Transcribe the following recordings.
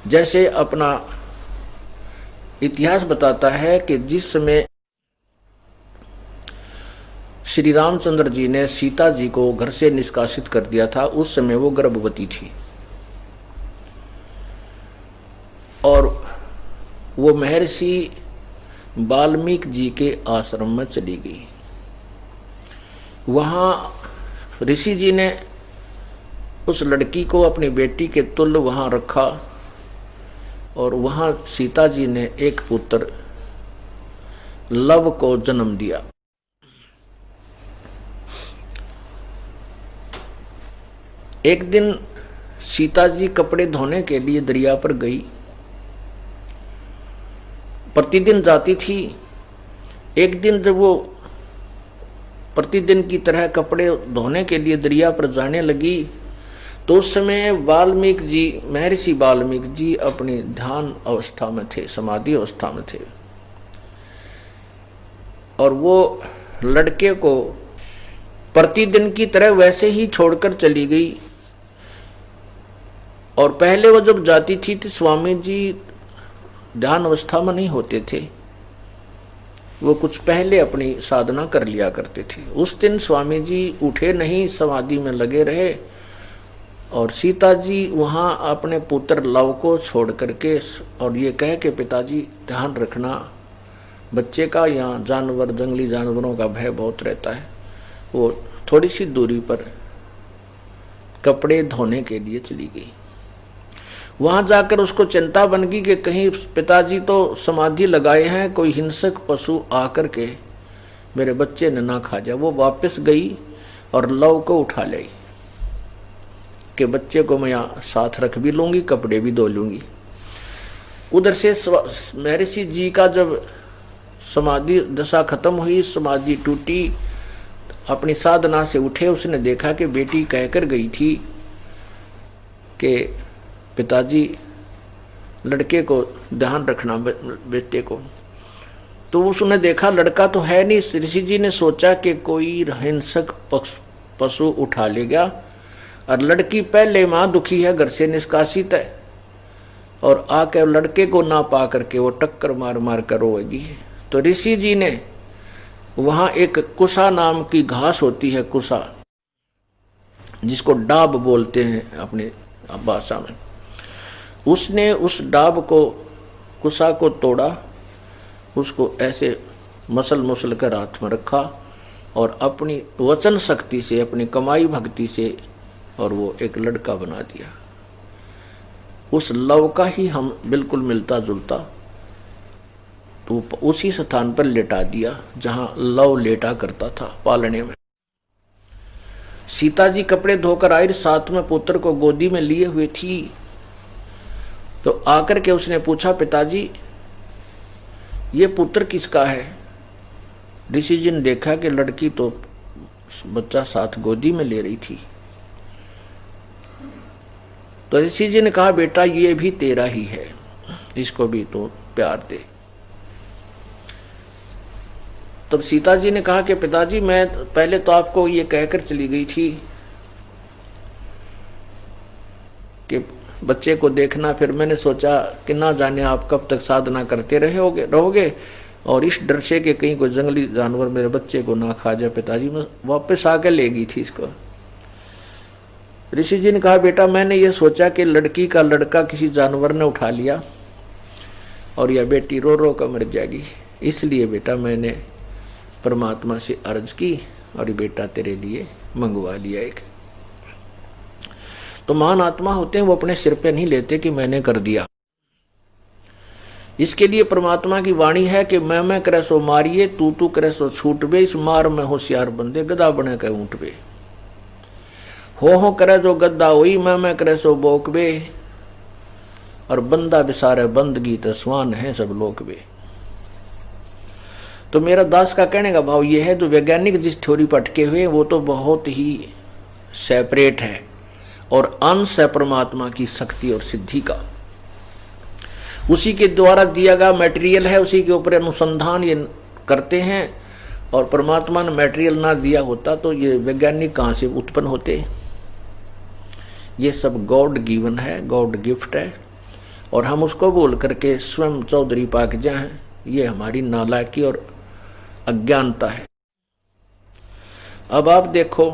जैसे अपना इतिहास बताता है कि जिस समय श्री रामचंद्र जी ने सीता जी को घर से निष्कासित कर दिया था, उस समय वो गर्भवती थी और वो महर्षि वाल्मीकि जी के आश्रम में चली गई। वहां ऋषि जी ने उस लड़की को अपनी बेटी के तुल्य वहां रखा और वहां सीता जी ने एक पुत्र लव को जन्म दिया। एक दिन सीता जी कपड़े धोने के लिए दरिया पर गई। प्रतिदिन जाती थी। एक दिन जब वो प्रतिदिन की तरह कपड़े धोने के लिए दरिया पर जाने लगी तो उस समय वाल्मीकि जी, महर्षि वाल्मीकि जी अपनी ध्यान अवस्था में थे, समाधि अवस्था में थे और वो लड़के को प्रतिदिन की तरह वैसे ही छोड़कर चली गई। और पहले वो जब जाती थी तो स्वामी जी ध्यान अवस्था में नहीं होते थे, वो कुछ पहले अपनी साधना कर लिया करते थे। उस दिन स्वामी जी उठे नहीं, समाधि में लगे रहे और सीता जी वहां अपने पुत्र लव को छोड़ करके और ये कह के पिताजी ध्यान रखना बच्चे का, यहाँ जानवर, जंगली जानवरों का भय बहुत रहता है, वो थोड़ी सी दूरी पर कपड़े धोने के लिए चली गई। वहां जाकर उसको चिंता बन गई कि कहीं पिताजी तो समाधि लगाए हैं, कोई हिंसक पशु आकर के मेरे बच्चे ने ना खा जाए। वो वापस गई और लव को उठा लाई कि बच्चे को मैं यहाँ साथ रख भी लूंगी, कपड़े भी धो लूंगी। उधर से महर्षि जी का जब समाधि दशा खत्म हुई, समाधि टूटी, अपनी साधना से उठे, उसने देखा कि बेटी कहकर गई थी कि पिताजी लड़के को ध्यान रखना, बेटे को। तो उसने देखा लड़का तो है नहीं। ऋषि जी ने सोचा कि कोई हिंसक पशु उठा ले गया और लड़की पहले मां दुखी है, घर से निष्कासित है और आकर लड़के को ना पा करके वो टक्कर मार मार कर रोएगी। तो ऋषि जी ने वहां एक कुसा नाम की घास होती है, कुसा जिसको डाब बोलते हैं अपनी भाषा में, उसने उस डाब को, कुसा को तोड़ा, उसको ऐसे मसल कर हाथ में रखा और अपनी वचन शक्ति से, अपनी कमाई भक्ति से और वो एक लड़का बना दिया। उस लव का ही हम बिल्कुल मिलता जुलता, तो उसी स्थान पर लेटा दिया जहां लव लेटा करता था पालने में। सीता जी कपड़े धोकर आई, साथ में पुत्र को गोदी में लिए हुए थी। तो आकर के उसने पूछा, पिताजी ये पुत्र किसका है? ऋषि जी ने देखा कि लड़की तो बच्चा साथ गोदी में ले रही थी। तो ऋषि जी ने कहा, बेटा ये भी तेरा ही है, इसको भी तो प्यार दे। तब सीता जी ने कहा कि पिताजी मैं पहले तो आपको ये कहकर चली गई थी कि बच्चे को देखना, फिर मैंने सोचा कि ना जाने आप कब तक साधना करते रहोगे और इस डर से कि कहीं कोई जंगली जानवर मेरे बच्चे को ना खा जाए, पिताजी मैं वापस आकर ले गई थी इसको। ऋषि जी ने कहा, बेटा मैंने ये सोचा कि लड़की का लड़का किसी जानवर ने उठा लिया और यह बेटी रो रो कर मर जाएगी, इसलिए बेटा मैंने परमात्मा से अर्ज की और ये बेटा तेरे लिए मंगवा लिया एक। तो महान आत्मा होते हैं, वो अपने सिर पे नहीं लेते कि मैंने कर दिया। इसके लिए परमात्मा की वाणी है कि मैं करे सो मारिए, तू करे सो छूट बे, इस मार में होशियार बंदे गदा बने के ऊंट बे। हो करे जो गद्दा हुई, मैं करे सो बोक बे, और बंदा बिसारे बंदगी तो स्वान है सब लोक बे। तो मेरा दास का कहने का भाव यह है, जो वैज्ञानिक जिस थ्योरी पर अटके हुए वो तो बहुत ही सेपरेट है और अंश है परमात्मा की शक्ति और सिद्धि का। उसी के द्वारा दिया गया मटेरियल है, उसी के ऊपर अनुसंधान ये करते हैं। और परमात्मा ने मटेरियल ना दिया होता तो ये वैज्ञानिक कहाँ से उत्पन्न होते? ये सब गॉड गिवन है, गॉड गिफ्ट है। और हम उसको बोल करके स्वयं चौधरी पाक जाए, ये हमारी नालायकी और अज्ञानता है। अब आप देखो,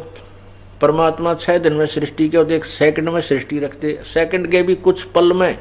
परमात्मा 6 दिन में सृष्टि के और 1 सेकंड में सृष्टि रखते, सेकंड के भी कुछ पल में